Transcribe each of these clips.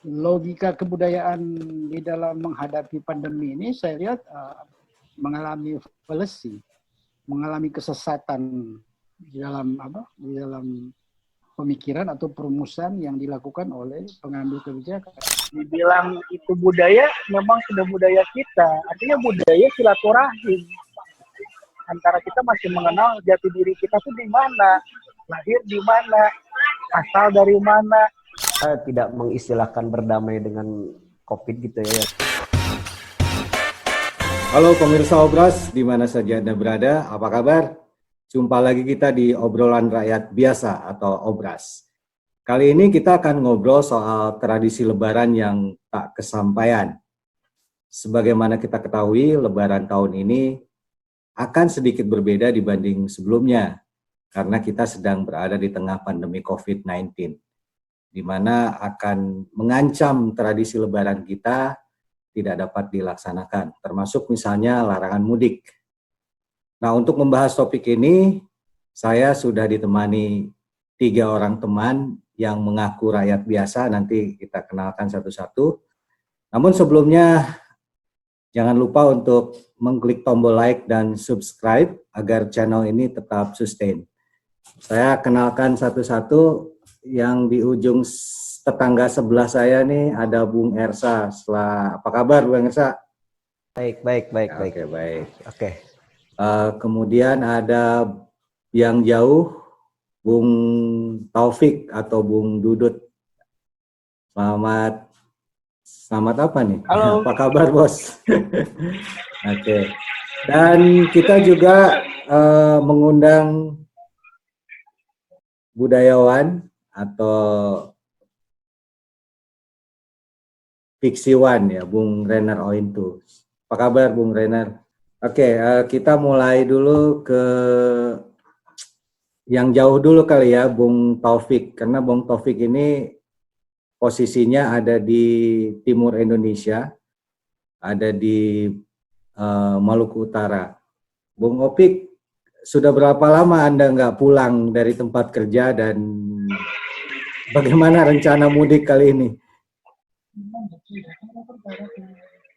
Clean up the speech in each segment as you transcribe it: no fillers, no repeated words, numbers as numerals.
logika kebudayaan di dalam menghadapi pandemi ini saya lihat mengalami fallacy, mengalami kesesatan di dalam pemikiran atau perumusan yang dilakukan oleh pengambil kebijakan. Dibilang itu budaya, memang sudah budaya kita. Artinya budaya silaturahim. Antara kita masih mengenal jati diri kita tuh di mana, lahir di mana, asal dari mana. Saya tidak mengistilahkan berdamai dengan COVID gitu ya. Halo pemirsa Obras, di mana saja Anda berada, apa kabar? Jumpa lagi kita di obrolan rakyat biasa atau Obras. Kali ini kita akan ngobrol soal tradisi Lebaran yang tak kesampaian. Sebagaimana kita ketahui, Lebaran tahun ini akan sedikit berbeda dibanding sebelumnya, karena kita sedang berada di tengah pandemi COVID-19, di mana akan mengancam tradisi Lebaran kita tidak dapat dilaksanakan, termasuk misalnya larangan mudik. Nah, untuk membahas topik ini, saya sudah ditemani 3 orang teman yang mengaku rakyat biasa, nanti kita kenalkan satu-satu. Namun sebelumnya, jangan lupa untuk mengklik tombol like dan subscribe agar channel ini tetap sustain. Saya kenalkan satu-satu. Yang di ujung tetangga sebelah saya nih ada Bung Ersa. Apa kabar Bung Ersa? Baik. Oke, baik. Oke. Kemudian ada yang jauh Bung Taufik atau Bung Dudut. Selamat apa nih? Halo. Apa kabar bos? Oke. Dan kita juga mengundang budayawan atau fiksiwan ya, Bung Renner Ointu. Apa kabar Bung Renner? Oke, kita mulai dulu ke yang jauh dulu kali ya, Bung Taufik. Karena Bung Taufik ini posisinya ada di timur Indonesia, ada di Maluku Utara. Bung Taufik, sudah berapa lama Anda nggak pulang dari tempat kerja dan bagaimana rencana mudik kali ini?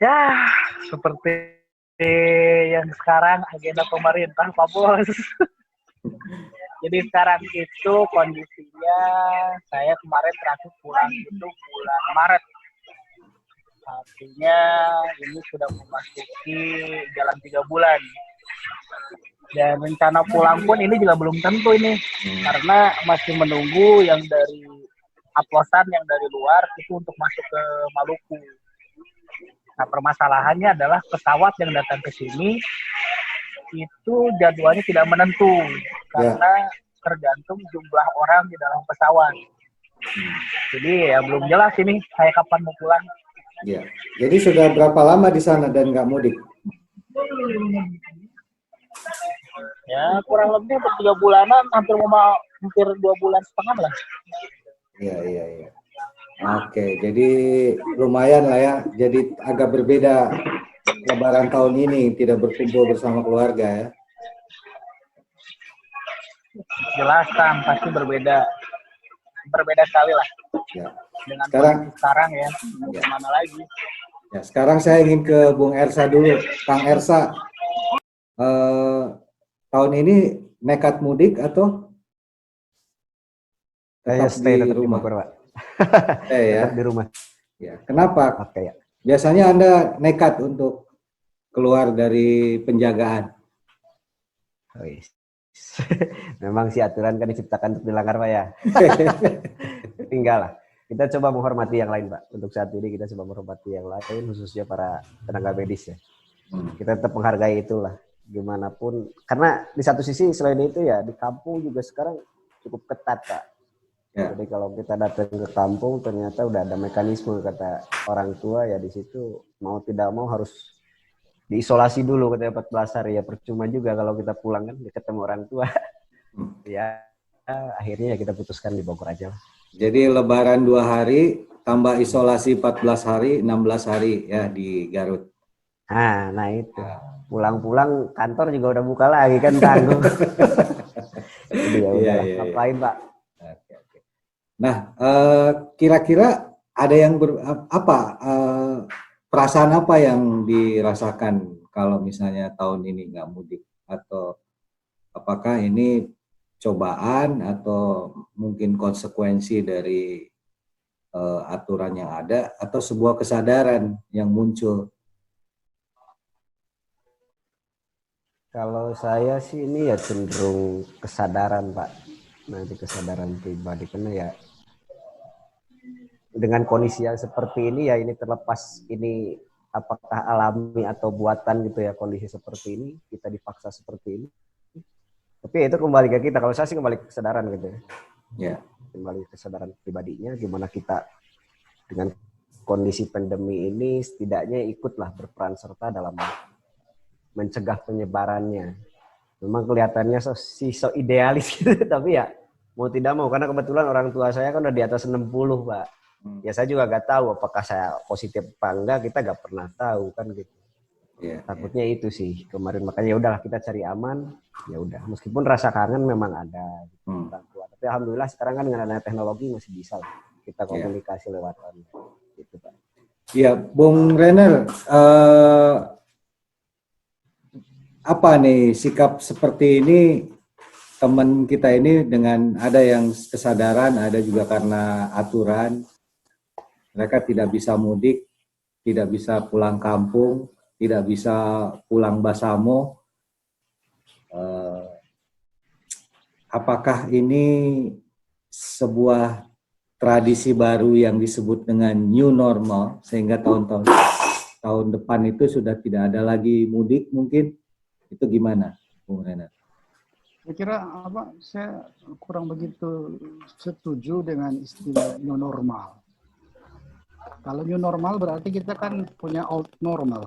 Ya, seperti yang sekarang agenda pemerintah, Pak Bos. Jadi sekarang itu kondisinya saya kemarin terakhir pulang itu bulan Maret. Artinya ini sudah memasuki jalan 3 bulan. Dan rencana pulang pun ini juga belum tentu ini. Karena masih menunggu yang dari oplosan yang dari luar itu untuk masuk ke Maluku. Nah, permasalahannya adalah pesawat yang datang ke sini itu jadwalnya tidak menentu karena tergantung jumlah orang di dalam pesawat. Jadi ya belum jelas ini saya kapan mau pulang. Ya. Jadi sudah berapa lama di sana dan nggak mudik? Ya kurang lebih 3 bulanan, hampir 2 bulan setengah lah. Iya. Oke, jadi lumayan lah ya. Jadi agak berbeda Lebaran tahun ini, tidak berkumpul bersama keluarga ya. Jelas Kang, pasti berbeda sekali lah. Ya. Dengan sekarang ya, gimana lagi? Ya, sekarang saya ingin ke Bung Ersa dulu, Kang Ersa. Tahun ini nekat mudik atau tetap stay di rumah? Pak. Ya. Tetap di rumah. Ya, kenapa? Oke ya. Biasanya Anda nekat untuk keluar dari penjagaan. Memang si aturan kan diciptakan untuk dilanggar Pak ya. Tinggal lah. Kita coba menghormati yang lain Pak. Untuk saat ini kita coba menghormati yang lain, khususnya para tenaga medis ya. Kita tetap menghargai itulah. Gimana pun. Karena di satu sisi selain itu ya di kampung juga sekarang cukup ketat Pak. Ya. Jadi kalau kita datang ke kampung ternyata udah ada mekanisme kata orang tua ya di situ mau tidak mau harus diisolasi dulu katanya 14 hari ya percuma juga kalau kita pulang kan ketemu orang tua. Ya akhirnya ya kita putuskan di Bogor aja lah. Jadi Lebaran 2 hari tambah isolasi 14 hari 16 hari ya di Garut. Nah itu pulang-pulang kantor juga udah buka lagi kan tanggung. Jadi ya udahlah ngapain Pak. Nah, kira-kira ada yang perasaan apa yang dirasakan kalau misalnya tahun ini nggak mudik, atau apakah ini cobaan atau mungkin konsekuensi dari aturan yang ada, atau sebuah kesadaran yang muncul? Kalau saya sih ini ya cenderung kesadaran, Pak. Nanti kesadaran pribadi, karena ya dengan kondisi yang seperti ini ya, ini terlepas ini apakah alami atau buatan gitu ya, kondisi seperti ini kita dipaksa seperti ini. Tapi itu kembali ke kita. Kalau saya sih kembali ke kesadaran gitu ya. Ya. Kembali ke kesadaran pribadinya, gimana kita dengan kondisi pandemi ini setidaknya ikutlah berperan serta dalam mencegah penyebarannya. Memang kelihatannya so idealis gitu, tapi ya mau tidak mau, karena kebetulan orang tua saya kan udah di atas 60, Pak. Ya saya juga gak tahu apakah saya positif apa enggak, kita gak pernah tahu kan gitu. Yeah, takutnya itu sih kemarin, makanya ya udahlah kita cari aman. Ya udah, meskipun rasa kangen memang ada gitu, orang tua. Tapi alhamdulillah sekarang kan dengan adanya teknologi masih bisa lah kita komunikasi lewat online gitu, Pak. Iya, Bung Renner, apa nih sikap seperti ini teman kita ini, dengan ada yang kesadaran, ada juga karena aturan, mereka tidak bisa mudik, tidak bisa pulang kampung, tidak bisa pulang Basamo. Apakah ini sebuah tradisi baru yang disebut dengan new normal, sehingga tahun depan itu sudah tidak ada lagi mudik mungkin? Itu gimana, Bung Renat? Saya kira saya kurang begitu setuju dengan istilah new normal. Kalau new normal berarti kita kan punya old normal.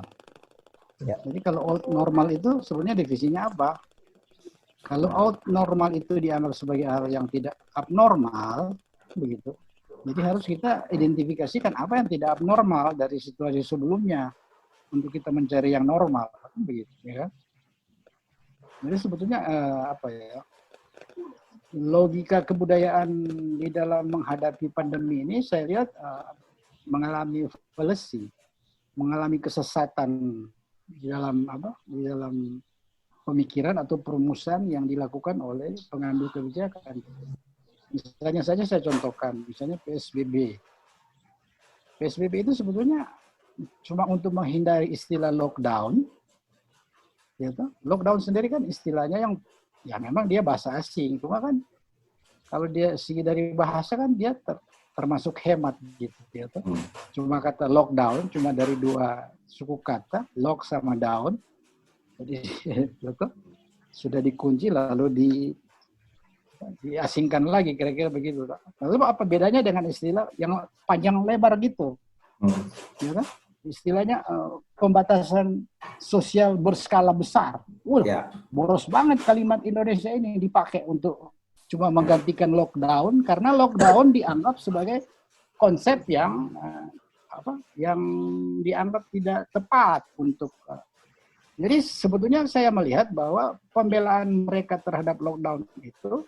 Ya. Jadi kalau old normal itu sebenarnya definisinya apa? Kalau old normal itu dianggap sebagai hal yang tidak abnormal, begitu. Jadi harus kita identifikasikan apa yang tidak abnormal dari situasi sebelumnya untuk kita mencari yang normal, begitu, ya. Jadi sebetulnya logika kebudayaan di dalam menghadapi pandemi ini saya lihat mengalami fallacy, mengalami kesesatan di dalam pemikiran atau perumusan yang dilakukan oleh pengambil kebijakan. Misalnya saja saya contohkan, misalnya PSBB. PSBB itu sebetulnya cuma untuk menghindari istilah lockdown. Gitu. Lockdown sendiri kan istilahnya yang ya memang dia bahasa asing, cuma kan kalau dia segi dari bahasa kan dia termasuk hemat gitu. Cuma kata lockdown cuma dari dua suku kata, lock sama down. Jadi sudah dikunci lalu diasingkan lagi, kira-kira begitu. Lalu apa bedanya dengan istilah yang panjang lebar gitu? Ya kan? Istilahnya pembatasan sosial berskala besar. Boros banget kalimat Indonesia ini dipakai untuk cuma menggantikan lockdown, karena lockdown dianggap sebagai konsep yang yang dianggap tidak tepat untuk. Jadi sebetulnya saya melihat bahwa pembelaan mereka terhadap lockdown itu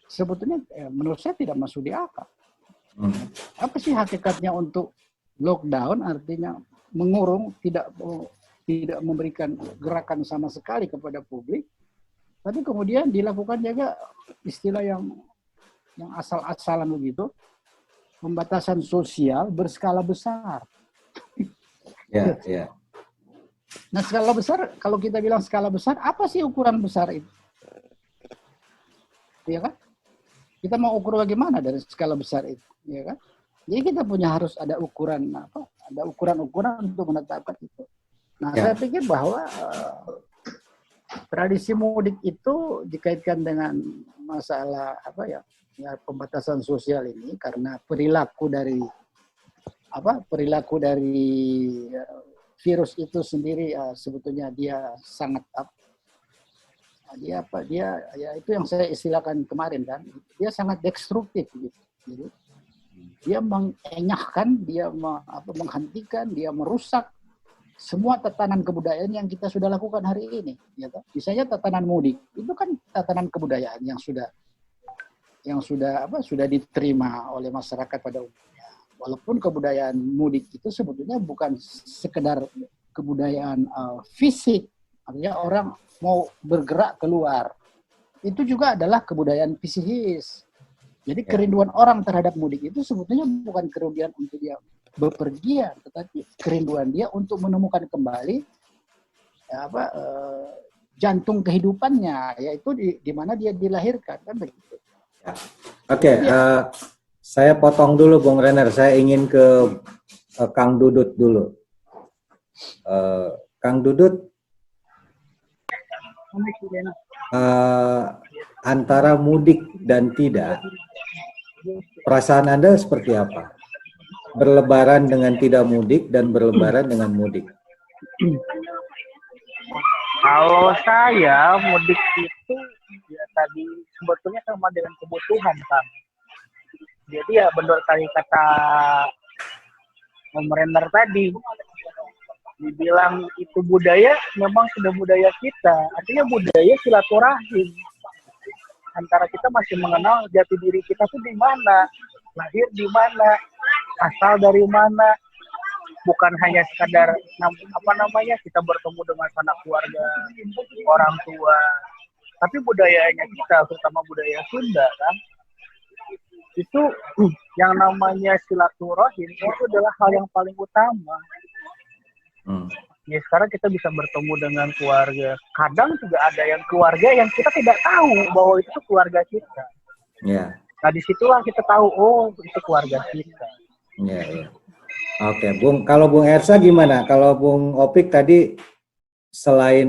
sebetulnya menurut saya tidak masuk di akal. Apa sih hakikatnya untuk lockdown? Artinya mengurung, tidak memberikan gerakan sama sekali kepada publik. Tapi kemudian dilakukan juga istilah yang asal-asalan begitu, pembatasan sosial berskala besar. Ya. Nah, skala besar, kalau kita bilang skala besar, apa sih ukuran besar itu? Ya kan? Kita mau ukur bagaimana dari skala besar itu, ya kan? Jadi kita harus ada ukuran ada ukuran-ukuran untuk menetapkan itu. Nah, saya pikir bahwa tradisi mudik itu dikaitkan dengan masalah pembatasan sosial ini karena perilaku dari virus itu sendiri sebetulnya dia sangat itu yang saya istilahkan kemarin kan, dia sangat destruktif gitu. Jadi, dia mengenyahkan, dia menghentikan, dia merusak semua tatanan kebudayaan yang kita sudah lakukan hari ini. Gitu. Misalnya tatanan mudik itu kan tatanan kebudayaan yang sudah diterima oleh masyarakat pada umumnya. Walaupun kebudayaan mudik itu sebetulnya bukan sekedar kebudayaan fisik, artinya orang mau bergerak keluar. Itu juga adalah kebudayaan psikis. Jadi kerinduan orang terhadap mudik itu sebetulnya bukan kerinduan untuk dia bepergian, tetapi kerinduan dia untuk menemukan kembali jantung kehidupannya, yaitu di mana dia dilahirkan, kan begitu. Oke, saya potong dulu Bung Renner, saya ingin ke Kang Dudut dulu. Kang Dudut, antara mudik dan tidak, perasaan Anda seperti apa? Berlebaran dengan tidak mudik dan berlebaran dengan mudik. Kalau saya mudik itu ya tadi sebetulnya sama dengan kebutuhan, Kang. Jadi ya benar tadi kata pemerintah tadi, dibilang itu budaya, memang sudah budaya kita. Artinya budaya silaturahim. Antara kita masih mengenal jati diri kita tuh di mana, lahir di mana, asal dari mana. Bukan hanya sekadar kita bertemu dengan sanak keluarga, orang tua, tapi budayanya kita, terutama budaya Sunda kan, itu yang namanya silaturahim itu adalah hal yang paling utama. Ya sekarang kita bisa bertemu dengan keluarga. Kadang juga ada yang keluarga yang kita tidak tahu bahwa itu keluarga kita. Yeah. Nah disitulah kita tahu, oh itu keluarga kita. Yeah. Oke, Bung. Kalau Bung Ersa gimana? Kalau Bung Opik tadi selain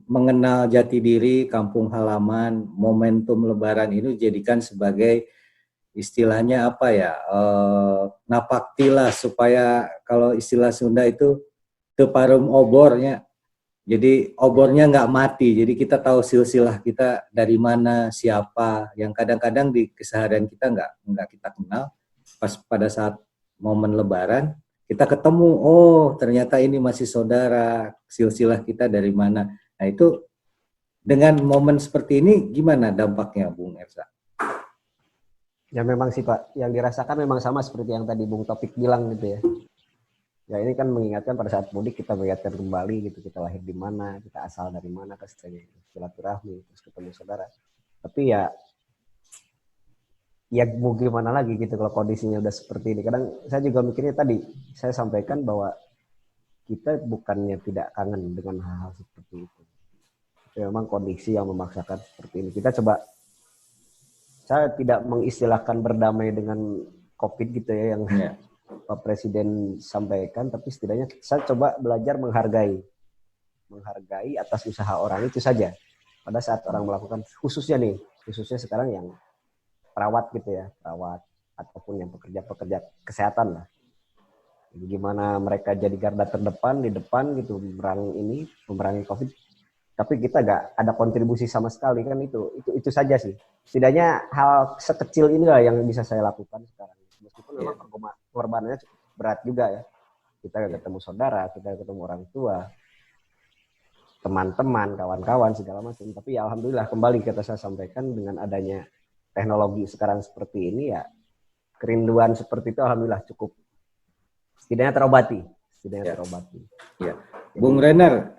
mengenal jati diri, kampung halaman, momentum Lebaran ini dijadikan sebagai istilahnya apa ya? Napaktilas, supaya kalau istilah Sunda itu teparum obornya. Jadi obornya nggak mati. Jadi kita tahu silsilah kita dari mana, siapa. Yang kadang-kadang di keseharian kita nggak kita kenal. Pas pada saat momen Lebaran, kita ketemu, oh ternyata ini masih saudara, silsilah kita dari mana. Nah itu, dengan momen seperti ini, gimana dampaknya Bung Ersa? Ya memang sih Pak, yang dirasakan memang sama seperti yang tadi Bung Topik bilang gitu ya. Ya ini kan mengingatkan pada saat mudik kita mengingatkan kembali gitu, kita lahir di mana, kita asal dari mana, kasihnya silaturahmi, terus ketemu saudara. Tapi ya mau gimana lagi gitu kalau kondisinya udah seperti ini. Kadang saya juga mikirnya tadi, saya sampaikan bahwa kita bukannya tidak kangen dengan hal-hal seperti itu. Tapi memang kondisi yang memaksakan seperti ini. Kita coba, saya tidak mengistilahkan berdamai dengan COVID gitu ya, yang Pak Presiden sampaikan, tapi setidaknya saya coba belajar menghargai atas usaha orang itu saja. Pada saat orang melakukan, khususnya sekarang yang perawat gitu ya, perawat ataupun yang pekerja kesehatan lah. Jadi gimana mereka jadi garda terdepan di depan gitu memerangi COVID. Tapi kita nggak ada kontribusi sama sekali kan, itu saja sih. Setidaknya hal sekecil inilah yang bisa saya lakukan sekarang. Meskipun memang pengorbanannya cukup berat juga ya. Kita ketemu saudara, kita ketemu orang tua, teman-teman, kawan-kawan segala macam. Tapi ya alhamdulillah kembali saya sampaikan dengan adanya teknologi sekarang seperti ini ya, kerinduan seperti itu alhamdulillah cukup setidaknya terobati. Terobati. Ya. Bung Renner,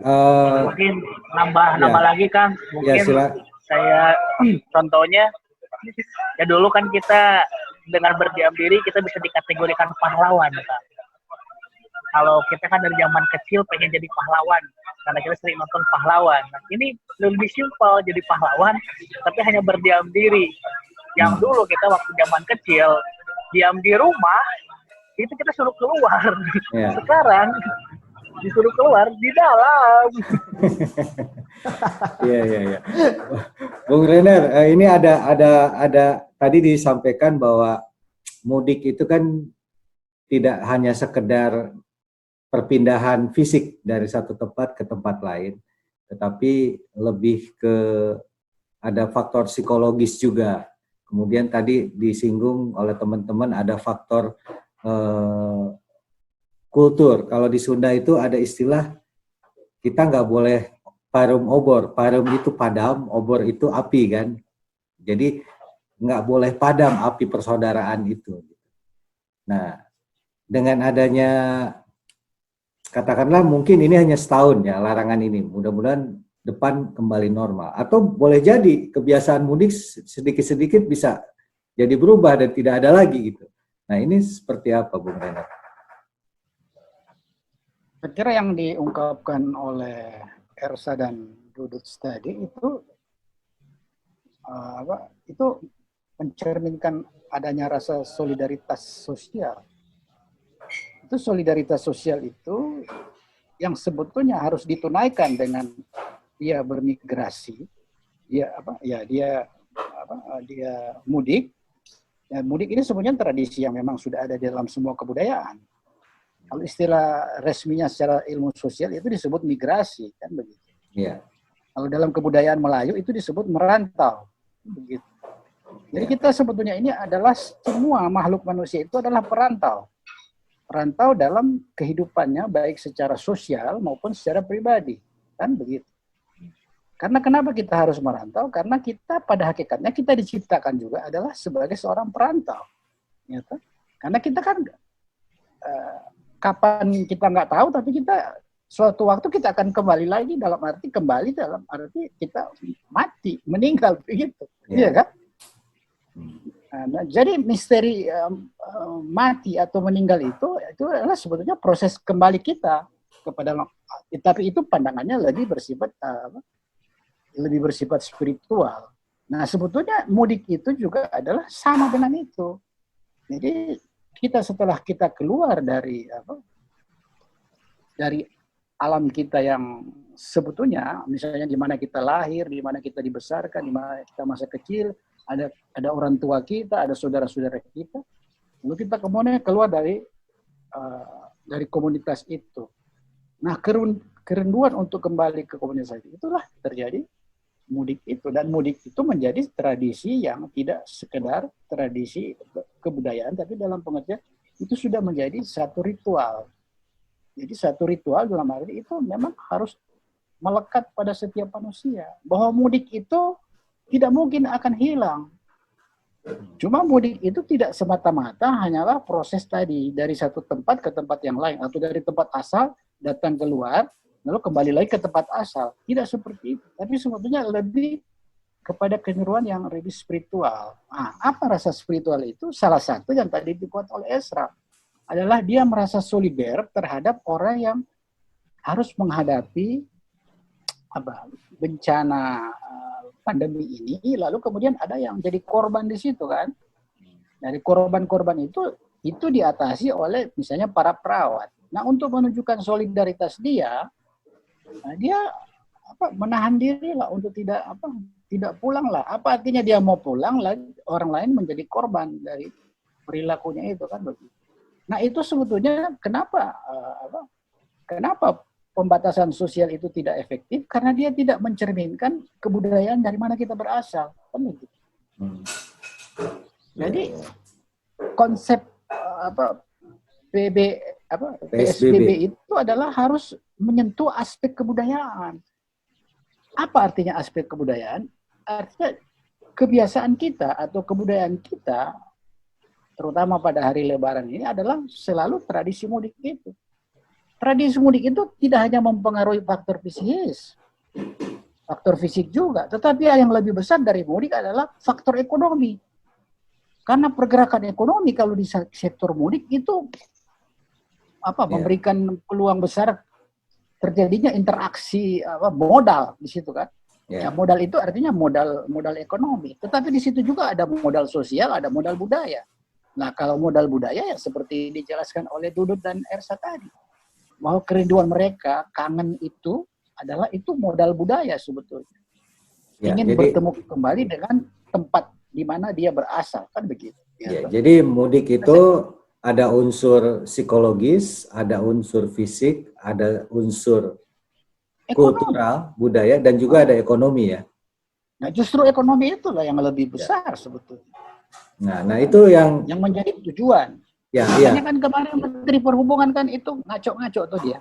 mungkin nambah lagi Kang, mungkin saya contohnya ya dulu kan kita dengan berdiam diri kita bisa dikategorikan pahlawan Kang. Kalau kita kan dari zaman kecil pengen jadi pahlawan karena kita sering nonton pahlawan. Nah, ini lebih simpel jadi pahlawan tapi hanya berdiam diri. Yang dulu kita waktu zaman kecil diam di rumah itu kita suruh keluar. Sekarang disuruh keluar di dalam. Iya. Bung Renner, ini ada tadi disampaikan bahwa mudik itu kan tidak hanya sekedar perpindahan fisik dari satu tempat ke tempat lain, tetapi lebih ke ada faktor psikologis juga. Kemudian tadi disinggung oleh teman-teman ada faktor kultur. Kalau di Sunda itu ada istilah kita nggak boleh parum obor. Parum itu padam, obor itu api kan. Jadi nggak boleh padam api persaudaraan itu. Nah, dengan adanya, katakanlah mungkin ini hanya setahun ya larangan ini, mudah-mudahan depan kembali normal. Atau boleh jadi kebiasaan mudik sedikit-sedikit bisa jadi berubah dan tidak ada lagi gitu. Nah ini seperti apa Bung Renat? Saya kira yang diungkapkan oleh Ersa dan Dudut tadi itu mencerminkan adanya rasa solidaritas sosial. Itu solidaritas sosial itu yang sebetulnya harus ditunaikan dengan dia bermigrasi, dia mudik. Dan mudik ini sebenarnya tradisi yang memang sudah ada di dalam semua kebudayaan. Kalau istilah resminya secara ilmu sosial itu disebut migrasi, kan begitu. Iya. Kalau dalam kebudayaan Melayu itu disebut merantau, begitu. Jadi kita sebetulnya ini adalah semua makhluk manusia itu adalah perantau. Perantau dalam kehidupannya baik secara sosial maupun secara pribadi, kan begitu. Karena kenapa kita harus merantau? Karena kita pada hakikatnya kita diciptakan juga adalah sebagai seorang perantau. Ya, karena kita kan kapan kita nggak tahu, tapi kita suatu waktu kita akan kembali lagi, dalam arti kita mati, meninggal begitu, iya kan? Nah, jadi misteri mati atau meninggal itu adalah sebetulnya proses kembali kita kepada, tapi itu pandangannya lebih bersifat spiritual. Nah sebetulnya mudik itu juga adalah sama dengan itu. Jadi kita setelah kita keluar dari alam kita yang sebetulnya, misalnya di mana kita lahir, di mana kita dibesarkan, di mana kita masa kecil, ada orang tua kita, ada saudara-saudara kita, lalu kita kemudian keluar dari komunitas itu. Nah kerinduan untuk kembali ke komunitas itu, itulah terjadi mudik itu, dan mudik itu menjadi tradisi yang tidak sekedar tradisi kebudayaan, tapi dalam pengertian itu sudah menjadi satu ritual. Jadi satu ritual dalam arti itu memang harus melekat pada setiap manusia, bahwa mudik itu tidak mungkin akan hilang. Cuma mudik itu tidak semata-mata hanyalah proses tadi dari satu tempat ke tempat yang lain, atau dari tempat asal datang keluar lalu kembali lagi ke tempat asal. Tidak seperti itu. Tapi sebetulnya lebih kepada keseruan yang lebih spiritual. Nah, apa rasa spiritual itu? Salah satu yang tadi dikuat oleh Esra adalah dia merasa solider terhadap orang yang harus menghadapi bencana pandemi ini, lalu kemudian ada yang jadi korban di situ kan. Dari korban-korban itu diatasi oleh misalnya para perawat. Nah, untuk menunjukkan solidaritas dia menahan diri lah untuk tidak pulang lah. Apa artinya dia mau pulang lagi orang lain menjadi korban dari perilakunya itu kan begitu. Nah itu sebetulnya kenapa pembatasan sosial itu tidak efektif, karena dia tidak mencerminkan kebudayaan dari mana kita berasal kan begitu. Jadi konsep PSBB itu adalah harus menyentuh aspek kebudayaan. Apa artinya aspek kebudayaan? Artinya kebiasaan kita atau kebudayaan kita, terutama pada hari Lebaran ini, adalah selalu tradisi mudik itu. Tradisi mudik itu tidak hanya mempengaruhi faktor fisik juga, tetapi yang lebih besar dari mudik adalah faktor ekonomi. Karena pergerakan ekonomi kalau di sektor mudik itu memberikan peluang besar terjadinya interaksi modal di situ kan. Ya, modal itu artinya modal ekonomi. Tetapi di situ juga ada modal sosial, ada modal budaya. Nah, kalau modal budaya ya seperti dijelaskan oleh Dudut dan Ersa tadi, bahwa kerinduan mereka, kangen itu adalah itu modal budaya sebetulnya. Ingin bertemu kembali dengan tempat di mana dia berasal kan begitu. Jadi mudik itu ada unsur psikologis, ada unsur fisik, ada unsur kultural, budaya, dan juga ada ekonomi ya. Nah justru ekonomi itulah yang lebih besar sebetulnya. Nah itu yang menjadi tujuan. Makanya kan kemarin Menteri Perhubungan kan itu ngaco-ngaco tuh dia.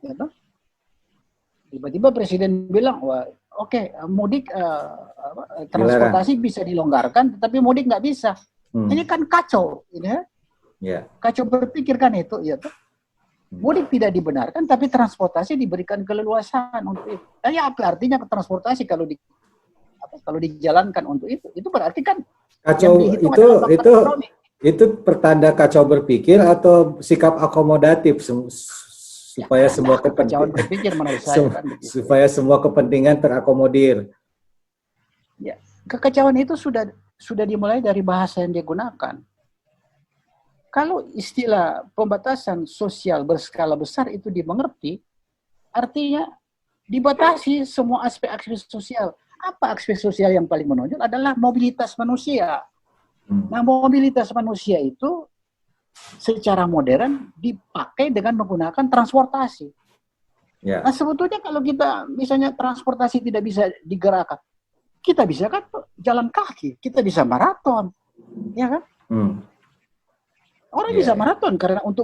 Ya, toh? Tiba-tiba Presiden bilang, wah oke, mudik transportasi bisa dilonggarkan, tetapi mudik nggak bisa. Ini kan kacau, ini. Ya. Kacau berpikir kan itu, ya tuh. Mudik tidak dibenarkan, tapi transportasi diberikan keleluasaan untuk itu. Ya apa artinya transportasi kalau dijalankan untuk itu? Itu berarti kan Kacau yang dihitung adalah faktor ekonomi. itu pertanda kacau berpikir atau sikap akomodatif supaya semua kekacauan berpikir menurut saya kan begitu. Supaya semua kepentingan terakomodir. Ya, kekacauan itu sudah dimulai dari bahasa yang digunakan. Kalau istilah pembatasan sosial berskala besar itu dimengerti, artinya dibatasi semua aspek-aspek sosial. Apa aspek sosial yang paling menonjol adalah mobilitas manusia. Nah, mobilitas manusia itu secara modern dipakai dengan menggunakan transportasi. Ya. Nah, sebetulnya kalau kita misalnya transportasi tidak bisa digerakkan, kita bisa kan jalan kaki, kita bisa maraton, ya kan? Orang bisa maraton karena untuk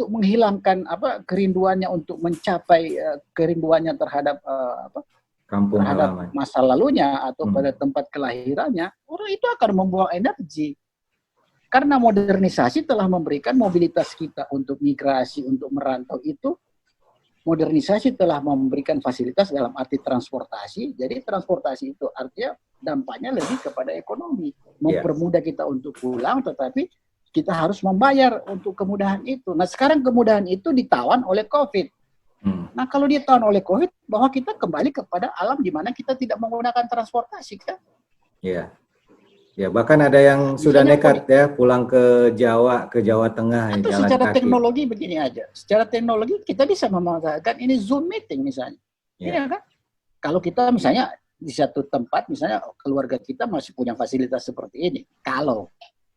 menghilangkan kerinduannya, untuk mencapai kerinduannya terhadap kampung terhadap halaman, masa lalunya atau pada tempat kelahirannya. Orang itu akan membuang energi. Karena modernisasi telah memberikan mobilitas kita untuk migrasi, untuk merantau itu. Modernisasi telah memberikan fasilitas dalam arti transportasi. Jadi transportasi itu artinya dampaknya lebih kepada ekonomi. Mempermudah kita untuk pulang, tetapi kita harus membayar untuk kemudahan itu. Nah, sekarang kemudahan itu ditawan oleh COVID. Nah, kalau ditawan oleh COVID, bahwa kita kembali kepada alam di mana kita tidak menggunakan transportasi, kan? Iya. Ya, bahkan ada yang sudah nekat ya pulang ke Jawa Tengah atau jalan secara kaki. teknologi begini aja. Secara teknologi kita bisa memanfaatkan ini Zoom meeting misalnya. Ya kan? Kalau kita misalnya di satu tempat, misalnya keluarga kita masih punya fasilitas seperti ini. Kalau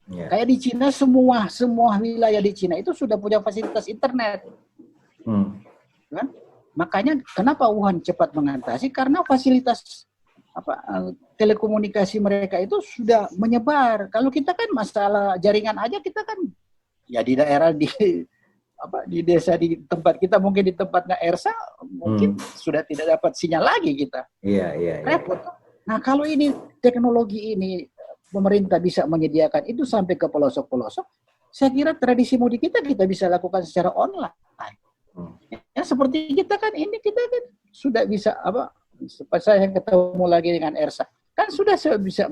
kayak di Cina, semua wilayah di Cina itu sudah punya fasilitas internet. Kan? Makanya kenapa Wuhan cepat mengatasi? Karena fasilitas telekomunikasi mereka itu sudah menyebar. Kalau kita kan masalah jaringan aja, kita kan ya di daerah di desa di tempat kita, mungkin di tempatnya Ersa mungkin sudah tidak dapat sinyal lagi kita. Iya. Repot. Nah, kalau ini teknologi ini pemerintah bisa menyediakan itu sampai ke pelosok-pelosok, saya kira tradisi mudik kita bisa lakukan secara online. Ya seperti kita kan sudah bisa saya ketemu lagi dengan Ersa, kan sudah bisa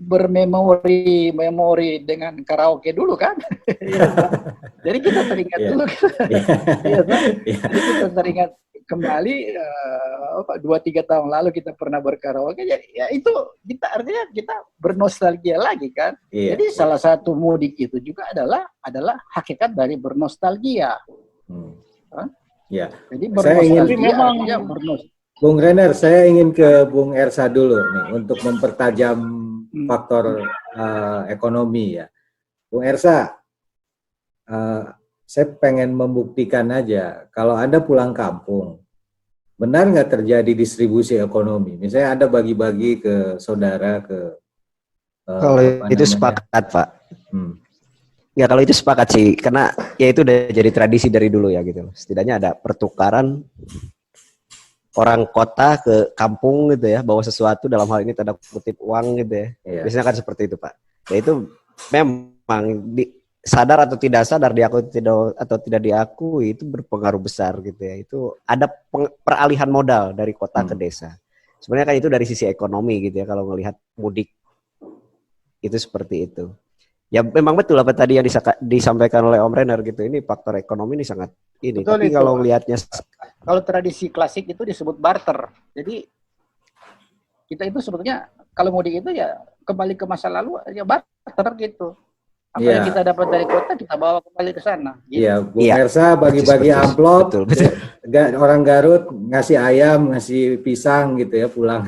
bermemori dengan karaoke dulu kan. Jadi kita teringat dulu. Jadi kita teringat kembali 2-3 tahun lalu kita pernah berkaraoke. Jadi ya itu artinya kita bernostalgia lagi kan. Jadi salah satu mudik itu juga adalah hakikat dari bernostalgia. Ya. Jadi bernostalgia artinya Bung Renner, saya ingin ke Bung Ersa dulu nih untuk mempertajam faktor ekonomi ya. Bung Ersa, saya pengen membuktikan aja kalau Anda pulang kampung, benar nggak terjadi distribusi ekonomi? Misalnya Anda bagi-bagi ke saudara, kalau itu sepakat Pak. Ya kalau itu sepakat sih, karena ya itu udah jadi tradisi dari dulu ya gitu. Setidaknya ada pertukaran orang kota ke kampung gitu ya, bawa sesuatu, dalam hal ini tanda kutip uang gitu ya. Biasanya kan seperti itu Pak. Ya itu memang sadar atau tidak sadar, diakui atau tidak diakui, itu berpengaruh besar gitu ya. Itu ada peralihan modal dari kota ke desa. Sebenarnya kan itu dari sisi ekonomi gitu ya, kalau melihat mudik itu seperti itu. Ya memang betul apa tadi yang disampaikan oleh Om Renner gitu, ini faktor ekonomi ini sangat ini. Betul. Tapi itu, kalau melihatnya, kalau tradisi klasik itu disebut barter. Jadi kita itu sebetulnya kalau mudik itu ya kembali ke masa lalu, ya barter gitu. Apa yang kita dapat dari kota kita bawa kembali ke sana. Iya, gitu. Bung Ersa bagi-bagi amplop, orang Garut ngasih ayam, ngasih pisang gitu ya pulang.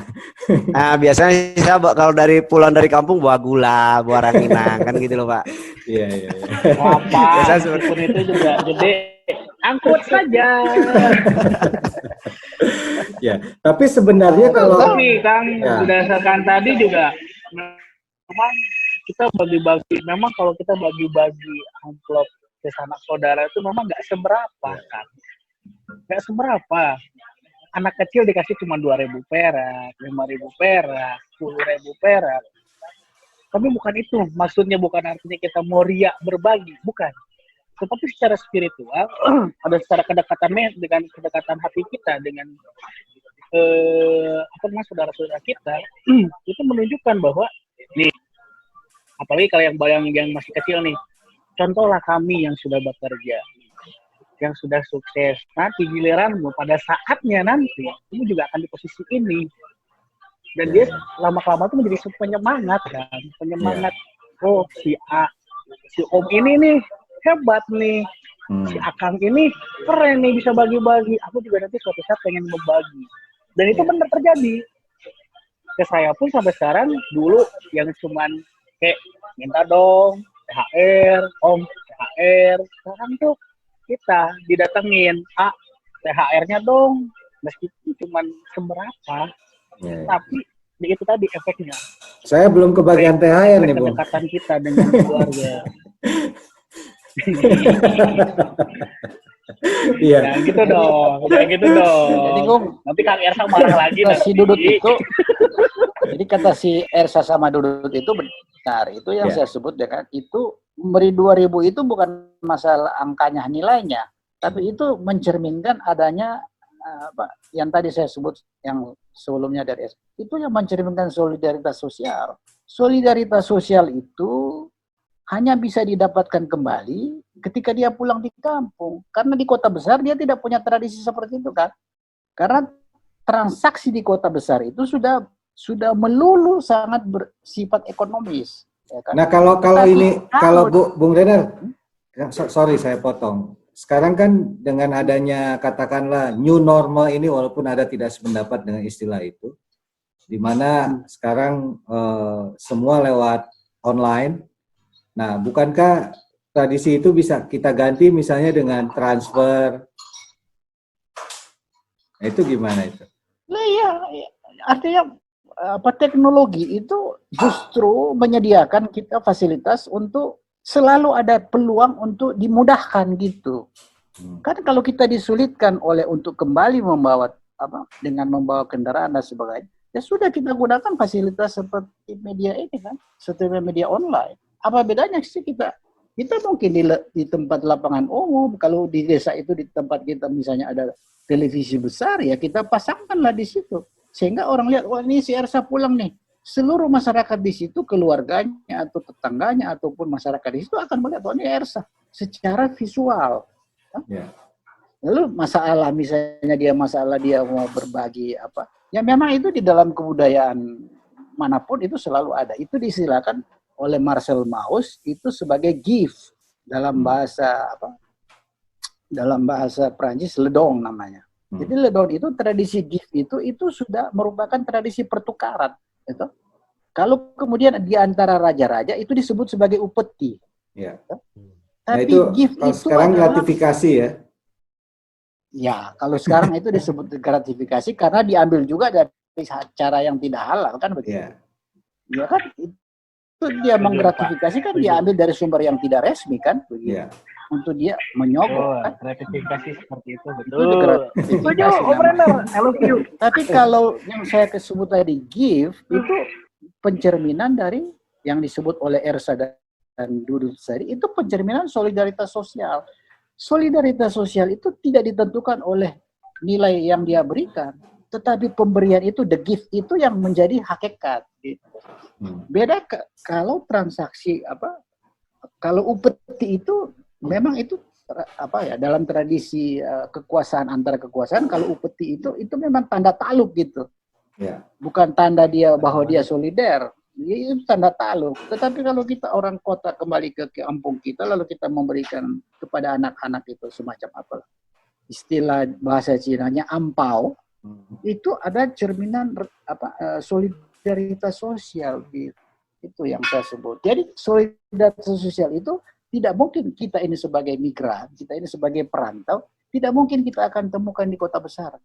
Nah biasanya saya kalau pulang dari kampung bawa gula, bawa ranginang kan gitu loh Pak. Iya. Apa? Meskipun itu juga gede, angkut saja. Ya, tapi sebenarnya tapi Kang berdasarkan tadi juga memang kita bagi-bagi, memang kalau kita bagi-bagi amplop ke sanak saudara itu memang nggak seberapa kan, nggak seberapa. Anak kecil dikasih cuma 2.000 perak, 5.000 perak, 10.000 perak. Tapi bukan itu, maksudnya bukan artinya kita mau riak berbagi, bukan. Tetapi secara spiritual, ada secara kedekatan dengan kedekatan hati kita dengan saudara-saudara kita, itu menunjukkan bahwa nih, apalagi kalau yang masih kecil nih, contohlah kami yang sudah bekerja, yang sudah sukses, nanti giliranmu pada saatnya nanti, kamu juga akan di posisi ini. Dan dia lama-kelamaan itu menjadi penyemangat kan, penyemangat. Oh, si Om ini nih hebat nih, si Akang ini keren nih bisa bagi-bagi. Aku juga nanti suatu saat pengen membagi. Dan itu benar terjadi. Ke saya pun sampai sekarang, dulu yang cuman kayak minta dong THR, Om THR. Sekarang tuh kita didatengin, THR-nya dong, meskipun cuman seberapa. Tapi itu tadi efeknya. Saya belum kebagian THR nih, Bung. Kedekatan kita dengan keluarga. Iya. Jangan gitu dong. Jadi nanti Kang Ersa marah lagi. Si Dudut itu, jadi kata si Ersa sama Dudut itu benar. Itu yang saya sebut dengan itu memberi 2.000 itu bukan masalah angkanya, nilainya, tapi itu mencerminkan adanya yang tadi saya sebut yang sebelumnya dari itu yang mencerminkan solidaritas sosial. Solidaritas sosial itu hanya bisa didapatkan kembali ketika dia pulang di kampung. Karena di kota besar dia tidak punya tradisi seperti itu kan. Karena transaksi di kota besar itu sudah melulu sangat bersifat ekonomis. Ya kan? Nah kalau Bung Renner, sorry saya potong. Sekarang kan dengan adanya katakanlah new normal ini, walaupun ada tidak sependapat dengan istilah itu, di mana sekarang semua lewat online. Nah, bukankah tradisi itu bisa kita ganti misalnya dengan transfer? Nah, itu gimana itu? Nah, iya, artinya teknologi itu justru menyediakan kita fasilitas untuk selalu ada peluang untuk dimudahkan gitu. Kan kalau kita disulitkan untuk kembali membawa dengan membawa kendaraan dan sebagainya, ya sudah kita gunakan fasilitas seperti media ini kan, seperti media online. Apa bedanya sih kita mungkin di tempat lapangan umum, kalau di desa itu di tempat kita misalnya ada televisi besar, ya kita pasangkanlah di situ. Sehingga orang lihat, wah ini si Ersa pulang nih. Seluruh masyarakat di situ, keluarganya atau tetangganya ataupun masyarakat di situ akan melihat, oh ini Ersa secara visual. Lalu misalnya dia mau berbagi apa, ya memang itu di dalam kebudayaan manapun itu selalu ada. Itu diistilahkan oleh Marcel Mauss itu sebagai gift dalam bahasa Prancis, le don namanya. Jadi le don itu tradisi gift itu sudah merupakan tradisi pertukaran. Itu. Kalau kemudian di antara raja-raja itu disebut sebagai upeti. Ya. Tapi itu gift kalau itu sekarang gratifikasi ya. Ya, kalau sekarang itu disebut gratifikasi karena diambil juga dari cara yang tidak halal kan begitu. Ya kan itu dia menggratifikasi kan diambil dari sumber yang tidak resmi kan begitu. Untuk dia menyogok kan. Gratifikasi seperti itu betul. Itu gratifikasi. Tapi kalau yang saya sebut tadi gift itu pencerminan dari yang disebut oleh Ersa dan Dudut tadi, itu pencerminan solidaritas sosial. Solidaritas sosial itu tidak ditentukan oleh nilai yang dia berikan, tetapi pemberian itu, the gift itu yang menjadi hakikat. Gitu. Beda kalau transaksi kalau upeti itu memang itu dalam tradisi kekuasaan antara kekuasaan, kalau upeti itu memang tanda taluk gitu. Bukan tanda dia bahwa dia solider. Itu tanda taluk. Tetapi kalau kita orang kota kembali ke kampung kita, lalu kita memberikan kepada anak-anak itu semacam istilah bahasa Cinanya ampau, itu ada cerminan solidaritas sosial gitu. Itu yang saya sebut. Jadi solidaritas sosial itu tidak mungkin kita ini sebagai migran, kita ini sebagai perantau, tidak mungkin kita akan temukan di kota besar.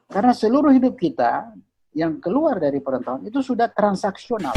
Karena seluruh hidup kita yang keluar dari perantauan itu sudah transaksional.